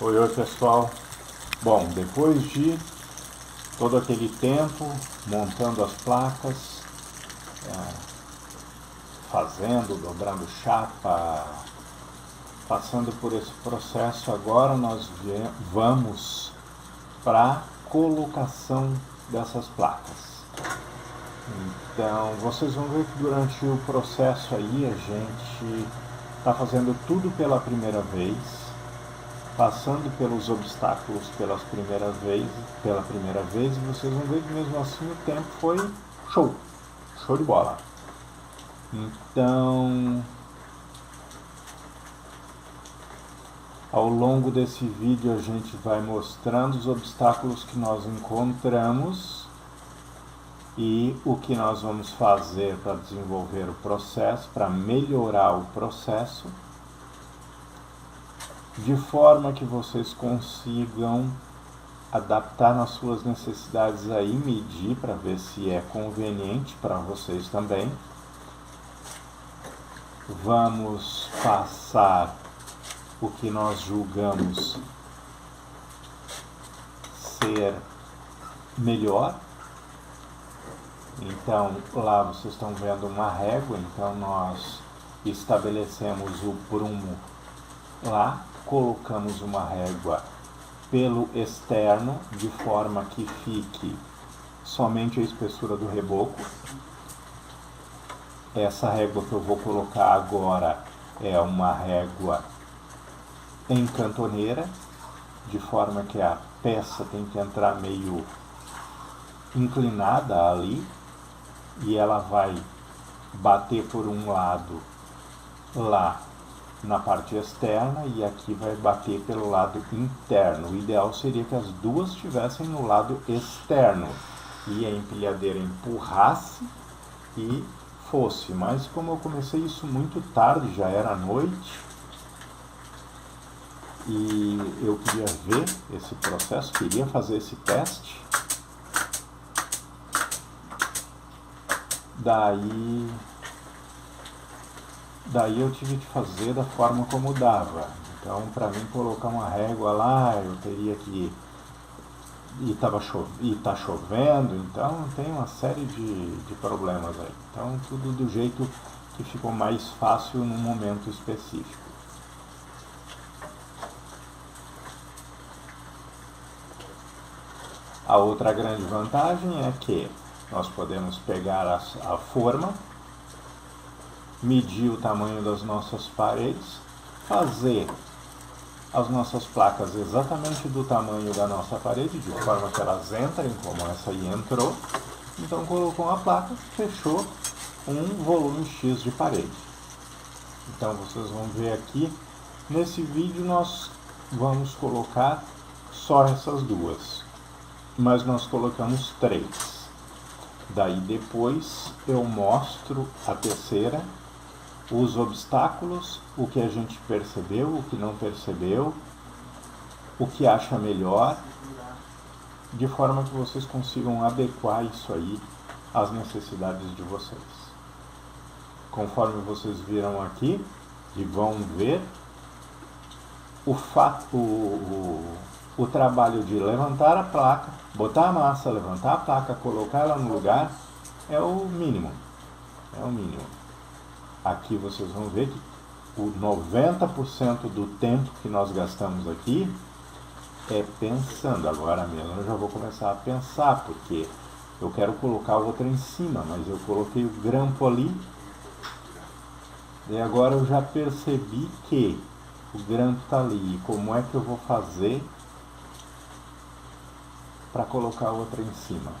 Oi pessoal. Bom, depois de todo aquele tempo montando as placas, fazendo, dobrando chapa, passando por esse processo, agora nós vamos para a colocação dessas placas. Então vocês vão ver que durante o processo aí a gente está fazendo tudo pela primeira vez, passando pelos obstáculos pela primeira vez, e vocês vão ver que mesmo assim o tempo foi show de bola. Então, ao longo desse vídeo a gente vai mostrando os obstáculos que nós encontramos e o que nós vamos fazer para desenvolver o processo, para melhorar o processo, de forma que vocês consigam adaptar nas suas necessidades aí, medir para ver se é conveniente para vocês também. Vamos passar o que nós julgamos ser melhor. Então, lá vocês estão vendo uma régua, então nós estabelecemos o prumo lá, colocamos uma régua pelo externo, de forma que fique somente a espessura do reboco. Essa régua que eu vou colocar agora é uma régua em cantoneira, de forma que a peça tem que entrar meio inclinada ali, e ela vai bater por um lado lá na parte externa e aqui vai bater pelo lado interno. O ideal seria que as duas estivessem no lado externo e a empilhadeira empurrasse e fosse, mas como eu comecei isso muito tarde, já era noite, e eu queria ver esse processo, queria fazer esse teste, daí eu tive que fazer da forma como dava. Então, para mim colocar uma régua lá, eu teria que... E tá chovendo, então tem uma série de problemas aí. Então, tudo do jeito que ficou mais fácil num momento específico. A outra grande vantagem é que nós podemos pegar a forma, medir o tamanho das nossas paredes, fazer as nossas placas exatamente do tamanho da nossa parede, de forma que elas entrem como essa aí entrou. Então colocou a placa, fechou um volume X de parede. Então vocês vão ver aqui, nesse vídeo nós vamos colocar só essas duas, mas nós colocamos 3. Daí depois eu mostro a terceira, os obstáculos, o que a gente percebeu, o que não percebeu, o que acha melhor, de forma que vocês consigam adequar isso aí às necessidades de vocês. Conforme vocês viram aqui e vão ver, o trabalho de levantar a placa, botar a massa, levantar a placa, colocar ela no lugar, é o mínimo. É o mínimo. Aqui vocês vão ver que o 90% do tempo que nós gastamos aqui é pensando. Agora mesmo eu já vou começar a pensar, porque eu quero colocar outra em cima, mas eu coloquei o grampo ali, e agora eu já percebi que o grampo está ali. Como é que eu vou fazer para colocar outra em cima?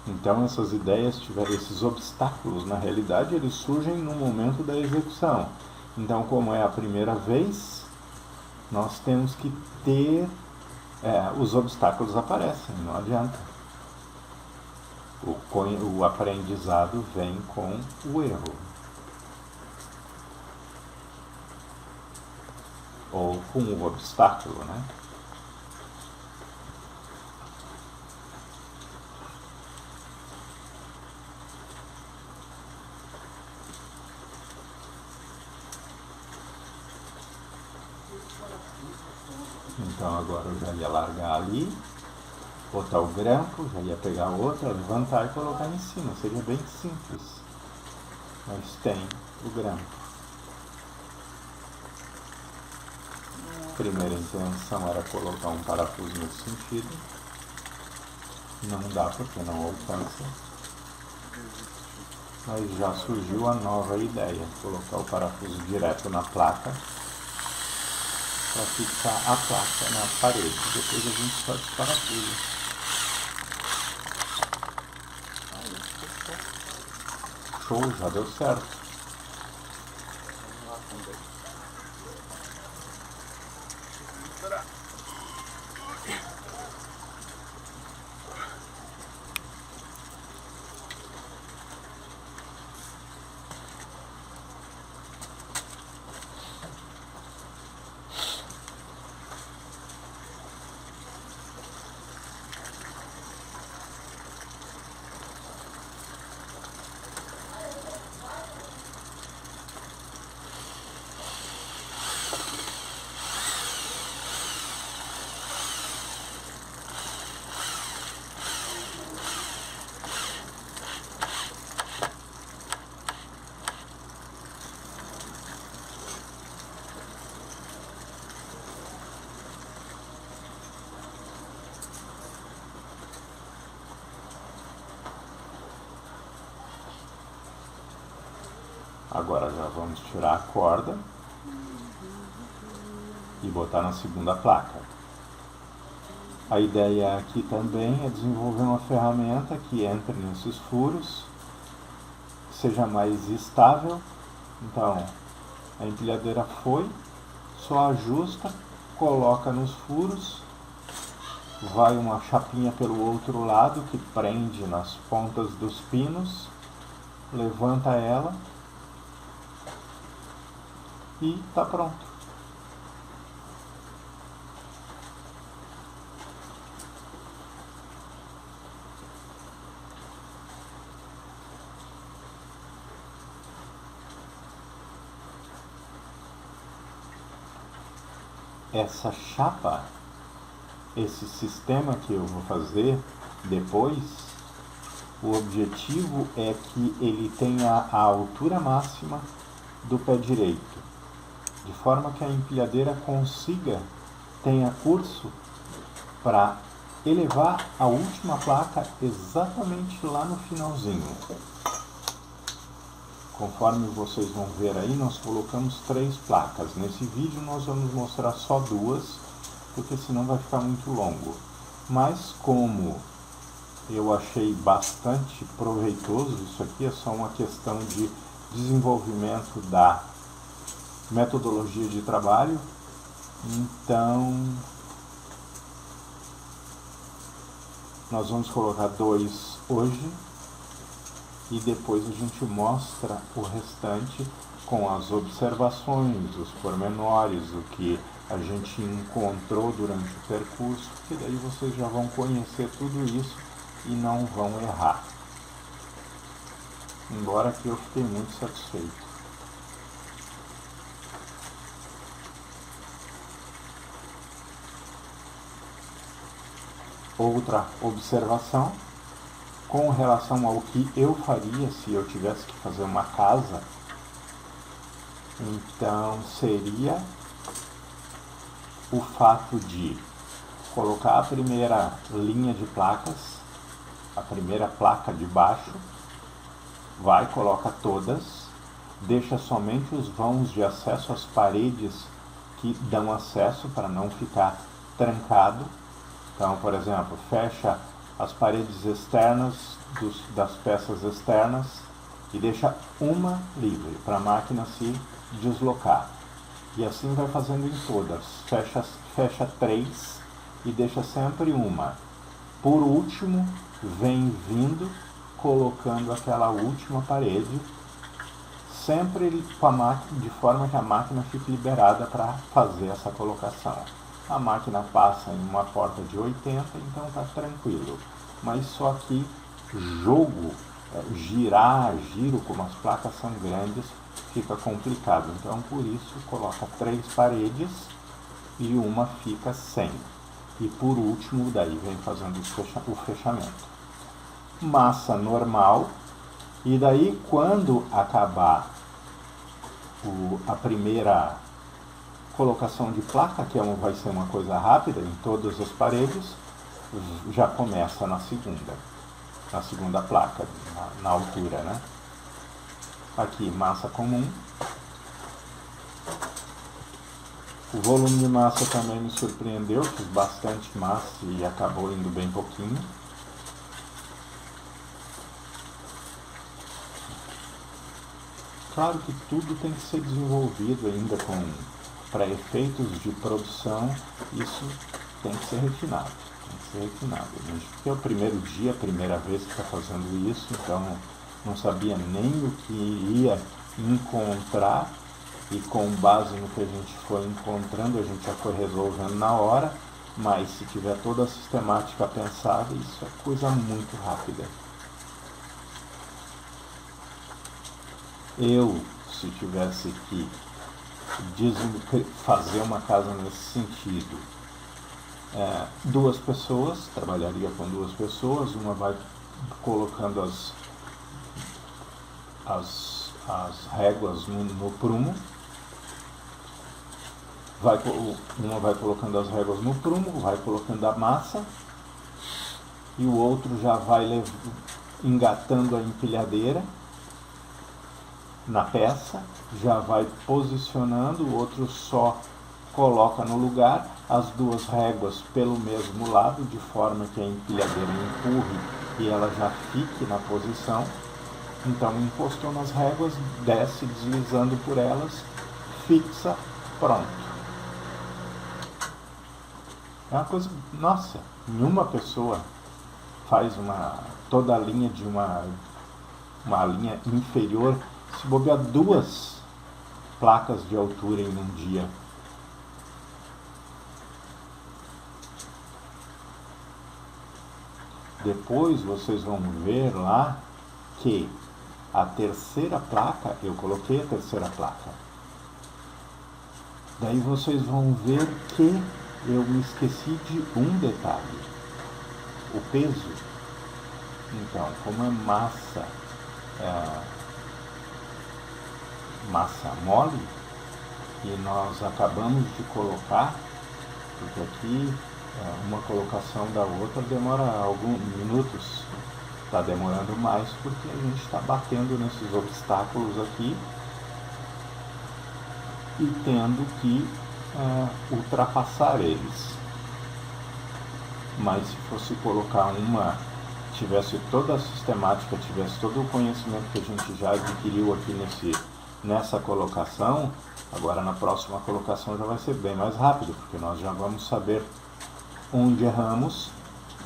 Então essas ideias, esses obstáculos, na realidade, eles surgem no momento da execução. Então, como é a primeira vez, nós temos que ter... os obstáculos aparecem, não adianta. O aprendizado vem com o erro. Ou com o obstáculo, né? Então agora eu já ia largar ali, botar o grampo, já ia pegar outra, levantar e colocar em cima. Seria bem simples, mas tem o grampo. Primeira intenção era colocar um parafuso nesse sentido. Não dá porque não alcança. Mas já surgiu a nova ideia, colocar o parafuso direto na placa para fixar a placa na parede. Depois a gente faz o parafuso. Show, já deu certo. Agora já vamos tirar a corda e botar na segunda placa. A ideia aqui também é desenvolver uma ferramenta que entre nesses furos, seja mais estável. Então, a empilhadeira foi, só ajusta, coloca nos furos, vai uma chapinha pelo outro lado que prende nas pontas dos pinos, levanta ela e está pronto. Essa chapa, esse sistema que eu vou fazer depois, o objetivo é que ele tenha a altura máxima do pé direito, de forma que a empilhadeira tenha curso para elevar a última placa exatamente lá no finalzinho. Conforme vocês vão ver aí, nós colocamos 3 placas. Nesse vídeo nós vamos mostrar só 2, porque senão vai ficar muito longo. Mas como eu achei bastante proveitoso, isso aqui é só uma questão de desenvolvimento da metodologia de trabalho, então nós vamos colocar 2 hoje e depois a gente mostra o restante com as observações, os pormenores, o que a gente encontrou durante o percurso, que daí vocês já vão conhecer tudo isso e não vão errar. Embora que eu fiquei muito satisfeito. Outra observação, com relação ao que eu faria se eu tivesse que fazer uma casa, então seria o fato de colocar a primeira linha de placas, a primeira placa de baixo, coloca todas, deixa somente os vãos de acesso às paredes que dão acesso para não ficar trancado. Então, por exemplo, fecha as paredes externas das peças externas e deixa uma livre para a máquina se deslocar. E assim vai fazendo em todas. Fecha 3 e deixa sempre uma. Por último, vem vindo colocando aquela última parede, sempre de forma que a máquina fique liberada para fazer essa colocação. A máquina passa em uma porta de 80, então está tranquilo. Mas só que giro, como as placas são grandes, fica complicado. Então, por isso, coloca 3 paredes e uma fica sem. E por último, daí vem fazendo o fechamento. Massa normal, e daí quando acabar a primeira colocação de placa, que vai ser uma coisa rápida em todas as paredes, já começa na segunda placa, na altura, né? Aqui, massa comum. O volume de massa também me surpreendeu, fiz bastante massa e acabou indo bem pouquinho. Claro que tudo tem que ser desenvolvido ainda para efeitos de produção, isso tem que ser refinado. Porque é o primeiro dia, a primeira vez que está fazendo isso, então não sabia nem o que ia encontrar, e com base no que a gente foi encontrando, a gente já foi resolvendo na hora, mas se tiver toda a sistemática pensada, isso é coisa muito rápida. Eu, se tivesse que fazer uma casa nesse sentido, duas pessoas, trabalharia com duas pessoas, uma vai colocando as réguas no prumo, uma vai colocando as réguas no prumo, vai colocando a massa, e o outro já vai engatando a empilhadeira na peça, já vai posicionando, o outro só coloca no lugar as duas réguas pelo mesmo lado, de forma que a empilhadeira empurre e ela já fique na posição. Então encostou nas réguas, desce deslizando por elas, fixa, pronto. É uma coisa, nossa, nenhuma pessoa faz toda a linha de uma linha inferior, se bobear 2 placas de altura em um dia. Depois vocês vão ver lá que a terceira placa, eu coloquei a terceira placa. Daí vocês vão ver que eu me esqueci de um detalhe. O peso. Então, como é massa mole, e nós acabamos de colocar, porque aqui uma colocação da outra demora alguns minutos. Está demorando mais porque a gente está batendo nesses obstáculos aqui e tendo que ultrapassar eles. Mas se fosse colocar tivesse toda a sistemática, tivesse todo o conhecimento que a gente já adquiriu aqui nessa colocação, agora na próxima colocação já vai ser bem mais rápido, porque nós já vamos saber onde erramos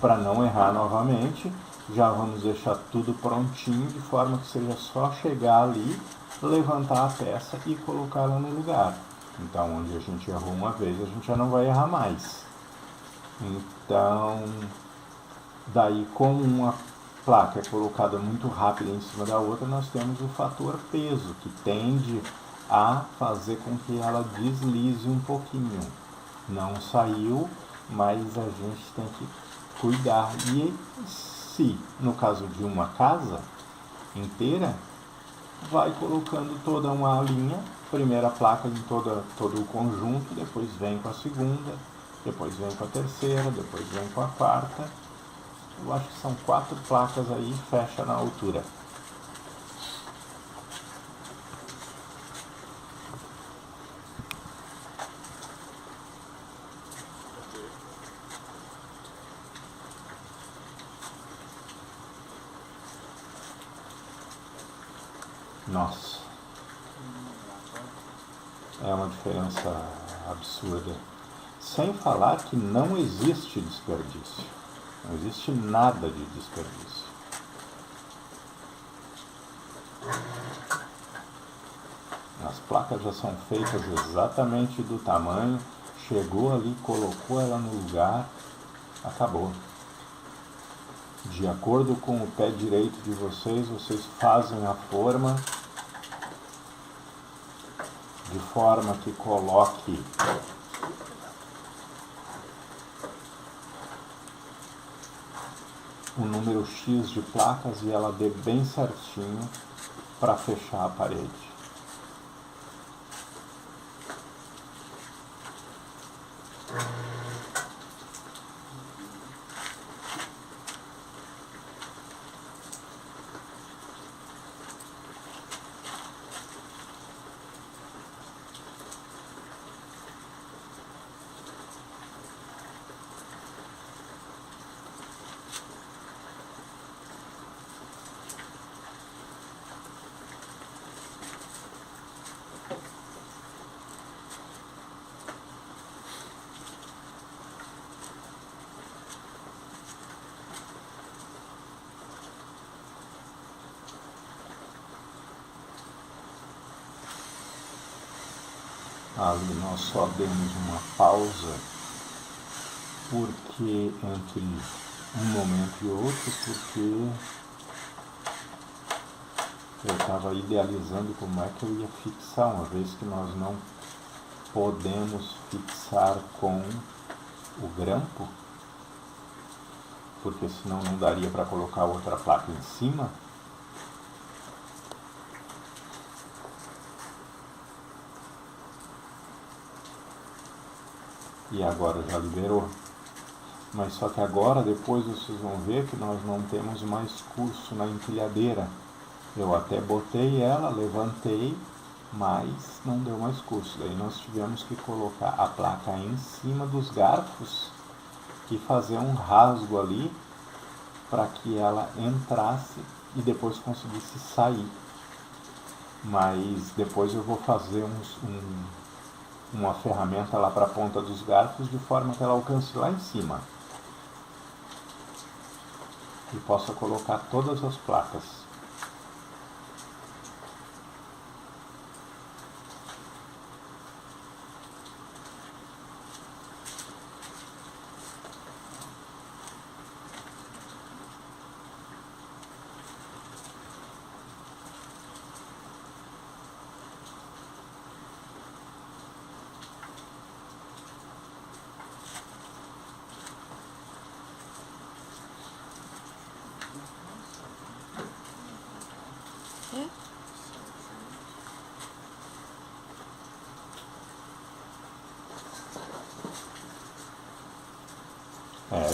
para não errar novamente. Já vamos deixar tudo prontinho, de forma que seja só chegar ali, levantar a peça e colocá-la no lugar. Então, onde a gente errou uma vez, a gente já não vai errar mais. Então, daí, como uma placa é colocada muito rápida em cima da outra, nós temos o fator peso, que tende a fazer com que ela deslize um pouquinho. Não saiu, mas a gente tem que cuidar. E se, no caso de uma casa inteira, vai colocando toda uma linha, primeira placa em todo o conjunto, depois vem com a segunda, depois vem com a terceira, depois vem com a quarta. Eu acho que são 4 placas aí, fecha na altura. Nossa, é uma diferença absurda. Sem falar que não existe desperdício. Não existe nada de desperdício. As placas já são feitas exatamente do tamanho, chegou ali, colocou ela no lugar, acabou. De acordo com o pé direito de vocês, vocês fazem a forma de forma que coloque um número X de placas e ela dê bem certinho para fechar a parede. Ali nós só demos uma pausa, porque entre um momento e outro, porque eu estava idealizando como é que eu ia fixar, uma vez que nós não podemos fixar com o grampo, porque senão não daria para colocar outra placa em cima. E agora já liberou. Mas só que agora, depois vocês vão ver que nós não temos mais curso na empilhadeira. Eu até botei ela, levantei, mas não deu mais curso. Daí nós tivemos que colocar a placa em cima dos garfos e fazer um rasgo ali para que ela entrasse e depois conseguisse sair. Mas depois eu vou fazer uma ferramenta lá para a ponta dos garfos de forma que ela alcance lá em cima e possa colocar todas as placas.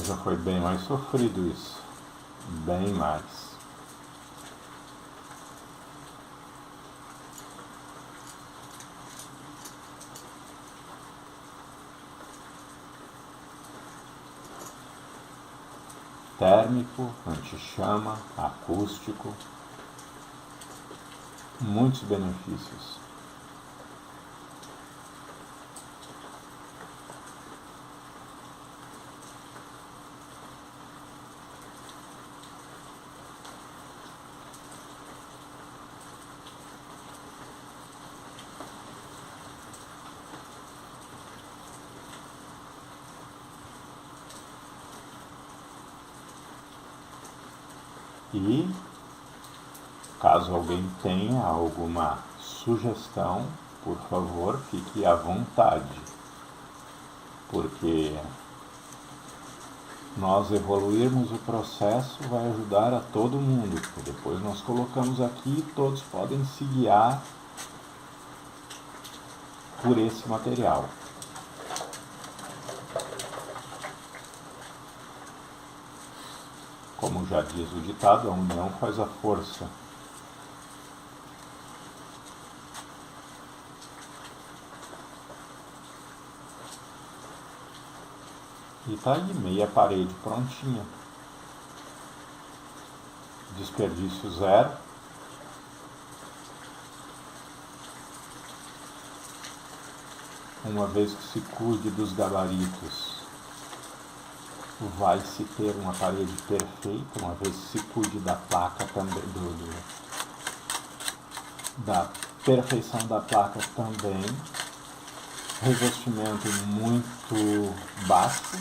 Já foi bem mais sofrido isso, bem mais. Térmico, anti-chama, acústico, muitos benefícios. E, caso alguém tenha alguma sugestão, por favor, fique à vontade, porque nós evoluirmos o processo vai ajudar a todo mundo, porque depois nós colocamos aqui e todos podem se guiar por esse material. Como já diz o ditado, a união faz a força. E tá aí, meia parede prontinha. Desperdício zero. Uma vez que se cuide dos gabaritos, vai se ter uma parede perfeita, uma vez que se cuide da placa também, da perfeição da placa também. Revestimento muito baixo.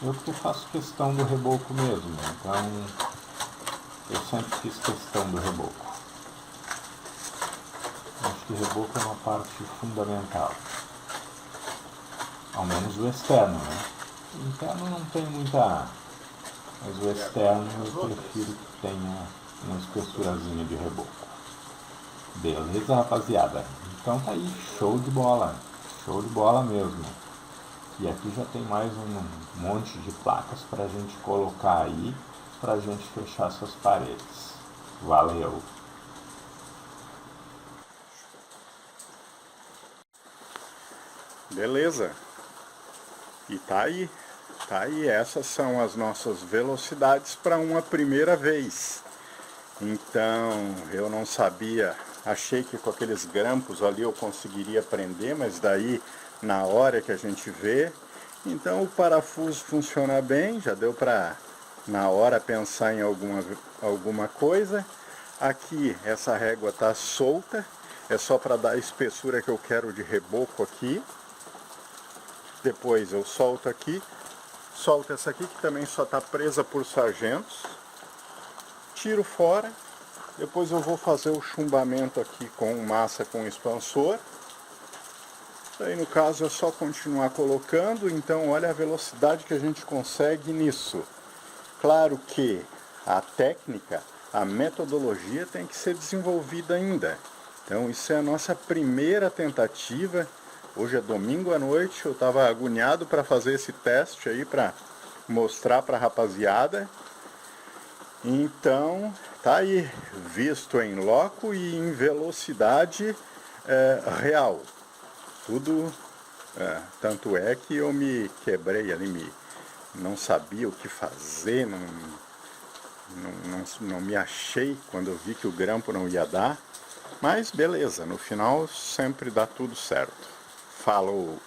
Eu porque faço questão do reboco mesmo, então eu sempre fiz questão do reboco. Acho que o reboco é uma parte fundamental. Ao menos o externo, né? O interno não tem muita Mas o externo eu prefiro que tenha uma espessurazinha de reboco. Beleza, rapaziada? Então tá aí, show de bola mesmo. E aqui já tem mais um monte de placas pra gente colocar aí, pra gente fechar essas paredes. Valeu! Beleza. E tá aí, essas são as nossas velocidades para uma primeira vez. Então, eu não sabia, achei que com aqueles grampos ali eu conseguiria prender, mas daí, na hora que a gente vê, então o parafuso funciona bem, já deu para, na hora, pensar em alguma coisa. Aqui, essa régua está solta, é só para dar a espessura que eu quero de reboco aqui. Depois eu solto aqui, solto essa aqui que também só está presa por sargentos, tiro fora, depois eu vou fazer o chumbamento aqui com massa com expansor. Aí no caso é só continuar colocando, então olha a velocidade que a gente consegue nisso. Claro que a técnica, a metodologia tem que ser desenvolvida ainda. Então isso é a nossa primeira tentativa. Hoje é domingo à noite, eu estava agoniado para fazer esse teste aí, para mostrar para a rapaziada. Então, tá aí, visto em loco e em velocidade real. Tudo, tanto é que eu me quebrei ali, não sabia o que fazer, não me achei quando eu vi que o grampo não ia dar. Mas beleza, no final sempre dá tudo certo. Falou!